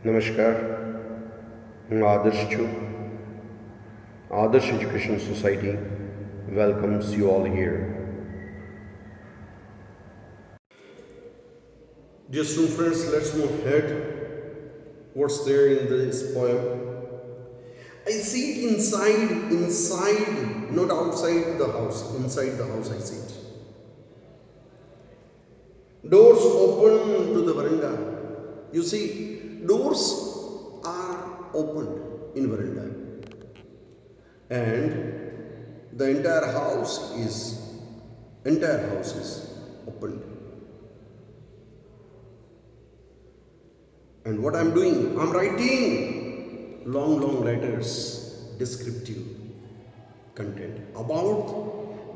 નમસ્કાર, હું આદર્શ છું. Adarsh Education Society welcomes you all here. Dear student friends, let's move ahead. What's there in this poem? I see it inside, not outside the house. Inside the house I see it. Doors open to the veranda. You see, doors are opened in veranda, and the entire house is opened. And what I'm doing, I'm writing long letters, descriptive content about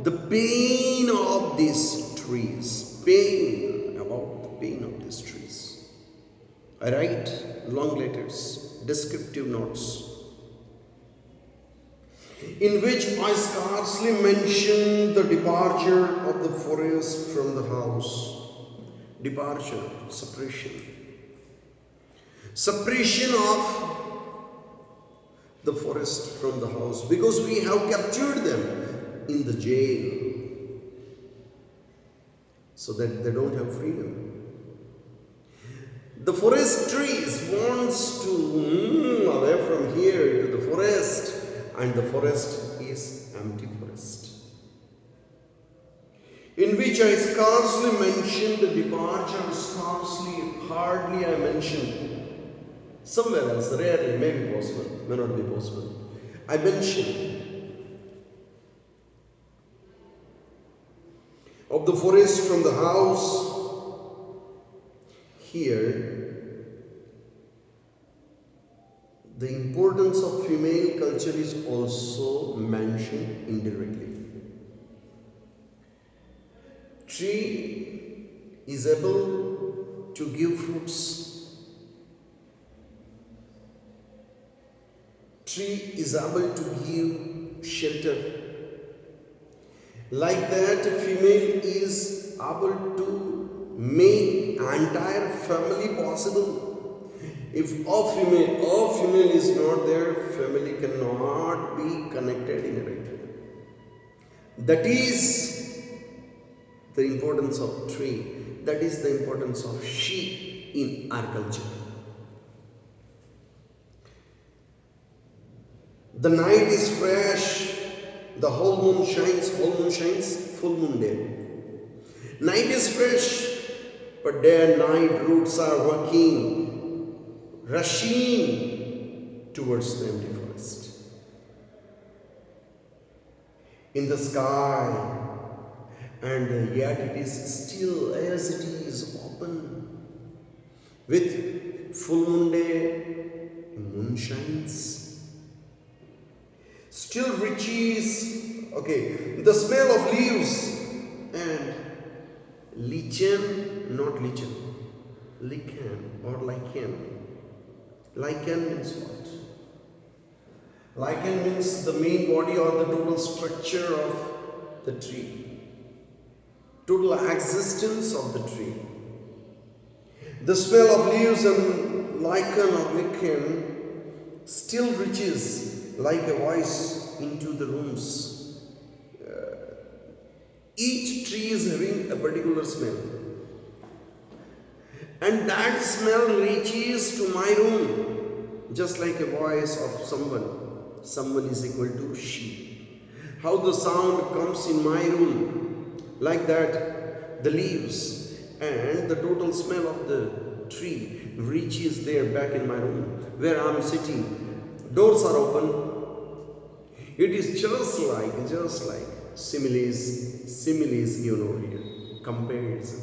the pain of these trees. About the pain of these trees. I write long letters, descriptive notes, in which I scarcely mention the departure of the forest from the house. Departure, separation of the forest from the house, because we have captured them in the jail so that they don't have freedom. The forest trees wants to move away from here to the forest, and the forest is empty forest, in which I scarcely mention the departure. Hardly I mention. Somewhere else, rarely, may be possible, may not be possible, I mention of the forest from the house. Here, the importance of female culture is also mentioned indirectly. Tree is able to give fruits. Tree is able to give shelter. Like that, female is able to make entire family possible. If a female is not there, family cannot be connected in a right way. That is the importance of tree. That is the importance of she in our culture. The night is fresh, the whole moon shines, full moon day. Night is fresh, but day and night roots are working, rushing towards the empty forest. In the sky, and yet it is still as it is open. With full moon day, moon shines. Still riches, the smell of leaves and lichen, not lichen, lichen or lichen. Lichen means what? Lichen means the main body or the total structure of the tree, total existence of the tree. The smell of leaves and lichen or lichen still reaches like a voice into the rooms. Each tree is having a particular smell, and that smell reaches to my room just like a voice of someone. Someone is equal to she. How the sound comes in my room, like that the leaves and the total smell of the tree reaches there back in my room where I am sitting. Doors are open. It is just like similes given over here, comparison.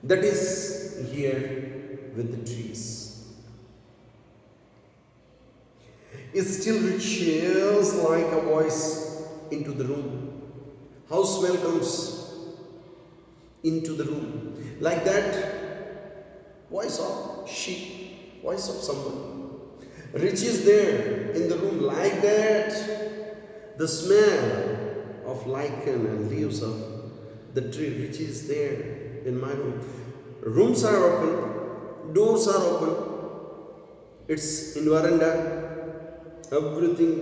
That is here with the trees. It still reaches like a voice into the room. How smell comes into the room, like that voice of she, voice of someone reaches there in the room, like that the smell of lichen and leaves of the tree reaches there in my room. Rooms are open, doors are open, it's in veranda, everything,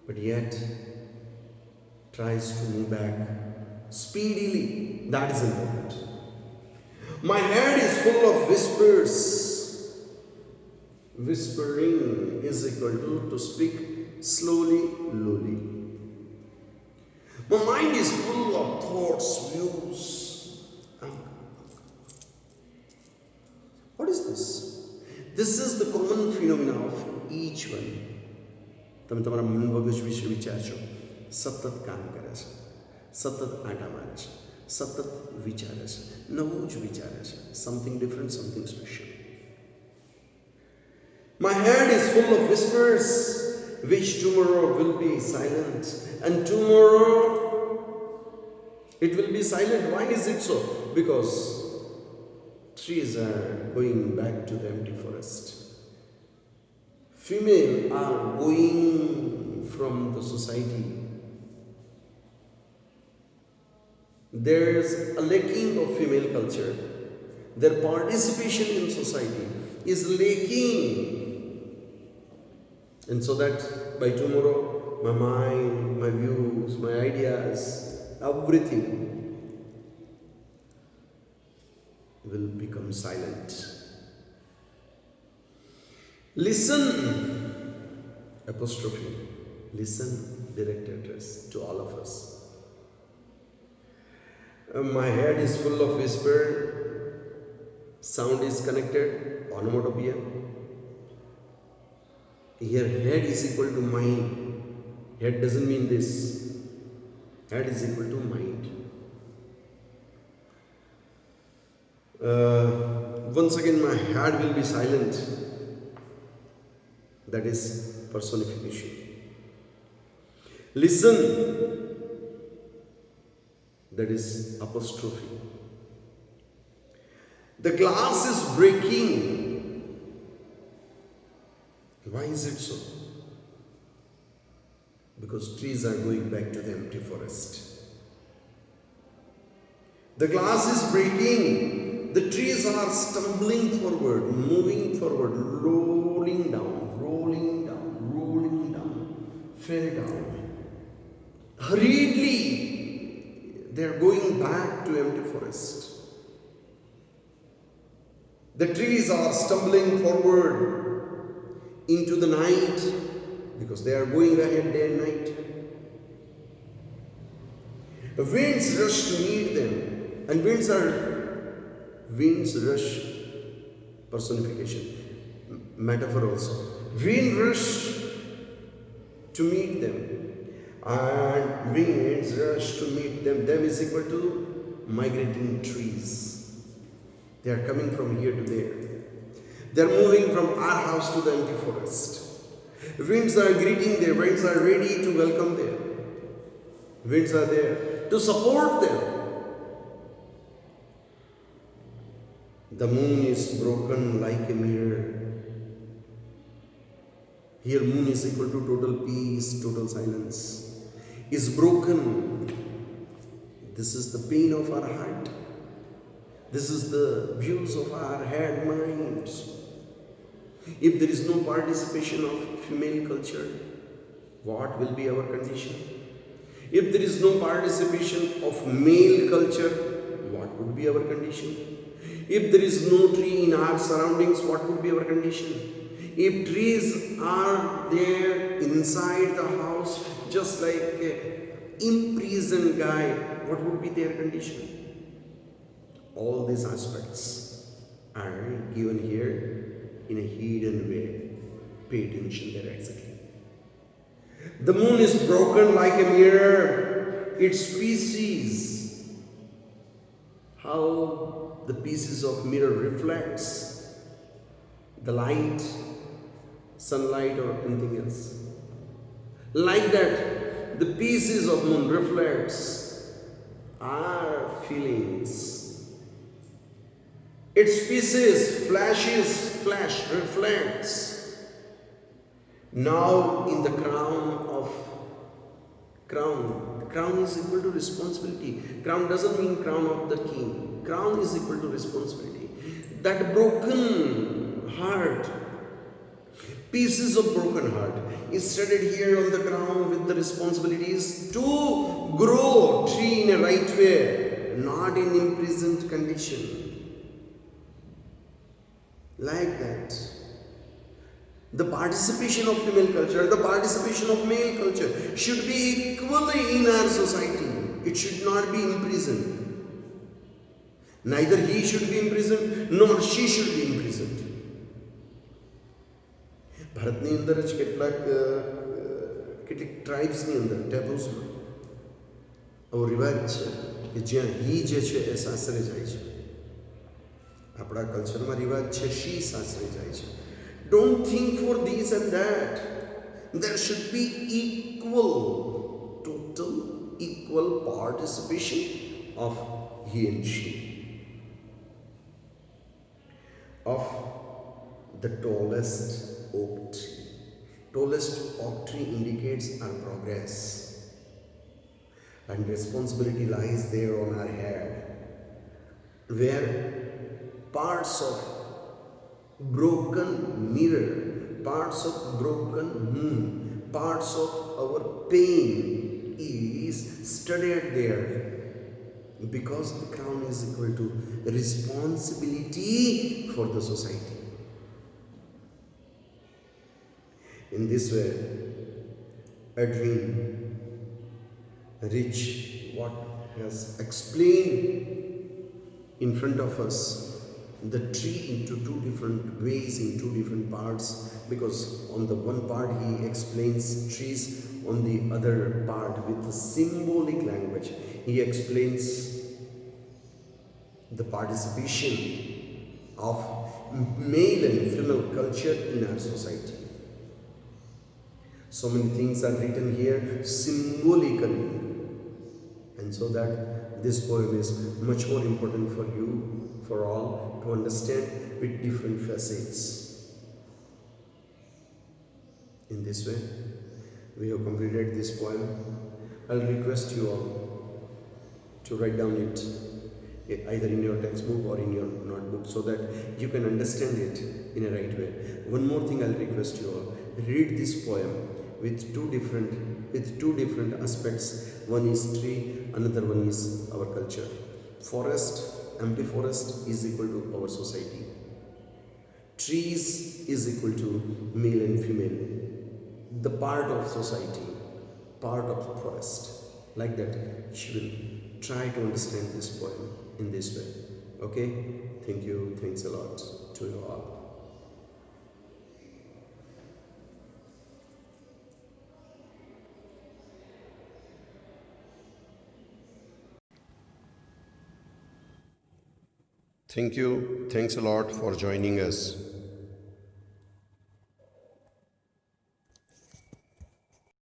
but yet tries to move back speedily. That is important. My head is full of whispers. Whispering is equal to speak slowly, lowly. My mind is full of thoughts, views. What is this? This is the common phenomena of each one. તમે તમારા મન મગજ વિશે વિચારશો. સતત કામ કરે છે, સતત આંટા મારે છે, સતત વિચારે છે, નવું જ વિચારે છે. Something different, something special. My head is full of whispers, which tomorrow will be silent, and tomorrow it will be silent. Why is it so? Because trees are going back to the empty forest. Female are going from the society. There is a lacking of female culture. Their participation in society is lacking. And so that by tomorrow, my mind, my views, my ideas, everything will become silent. Listen, apostrophe, listen, direct address to all of us. My head is full of whisper, sound is connected, onomatopoeia. Here head is equal to mind. Head doesn't mean this. Head is equal to mind. Once again my head will be silent. That is personification. Listen. That is apostrophe. The glass is breaking. Why is it so? Because trees are going back to the empty forest. The glass is breaking. The trees are stumbling forward, moving forward, rolling down, fell down. Hurriedly, they are going back to empty forest. The trees are stumbling forward into the night because they are going ahead day and night. The winds rush to meet them, and winds rush, personification, metaphor also. Wind rush to meet them, and winds rush to meet them. Them is equal to migrating trees. They are coming from here to there. They are moving from our house to the empty forest. Winds are greeting them. Winds are ready to welcome them. Winds are there to support them. The moon is broken like a mirror. Here moon is equal to total peace, total silence. Is broken. This is the pain of our heart. This is the views of our head, minds. If there is no participation of female culture, what will be our condition? If there is no participation of male culture, what would be our condition? If there is no tree in our surroundings, what would be our condition? If trees are there inside the house, just like an imprisoned guy, what would be their condition? All these aspects are given here in a hidden way. Pay attention there exactly. The moon is broken like a mirror. Its pieces, how the pieces of mirror reflects the light, sunlight or anything else. Like that, the pieces of moon reflects our feelings. Its pieces reflects. Now in the crown is equal to responsibility. Crown doesn't mean crown of the king. Crown is equal to responsibility. That broken heart, pieces of broken heart, is studied here on the ground with the responsibilities to grow tree in a right way, not in imprisoned condition. Like that. The participation of female culture, the participation of male culture should be equally in our society. It should not be imprisoned. Neither he should be imprisoned nor she should be imprisoned. ભારતની અંદર જ કેટલીક ટ્રાઇબ્સની અંદર ટેબુસમાં આવો રિવાજ છે કે જ્યાં હી જે છે એ સાસરે જાય છે. આપણા કલ્ચરમાં રિવાજ છે શી સાસરે જાય છે. Don't think for this and that. There should be total equal participation of he and she. Of the tallest oak tree. Tallest oak tree indicates our progress, and responsibility lies there on our head, where parts of broken mirror, parts of broken moon, parts of our pain is studied there, because the crown is equal to responsibility for the society. In this way, a dream rich what has explained in front of us the tree into two different ways, in two different parts, because on the one part he explains trees, on the other part with the symbolic language he explains the participation of male and female culture in our society. So many things are written here symbolically, and so that this poem is much more important for you, for all, to understand with different facets. In this way, we have completed this poem. I'll request you all to write down it either in your textbook or in your notebook, so that you can understand it in a right way. One more thing I'll request you all: read this poem with two different aspects. One is tree, another one is our culture. Forest, empty forest is equal to our society. Trees is equal to male and female, the part of society, part of the forest. Like that, you will try to understand this poem in this way. Okay? Thank you. Thanks a lot to you all. Thank you. Thanks a lot for joining us.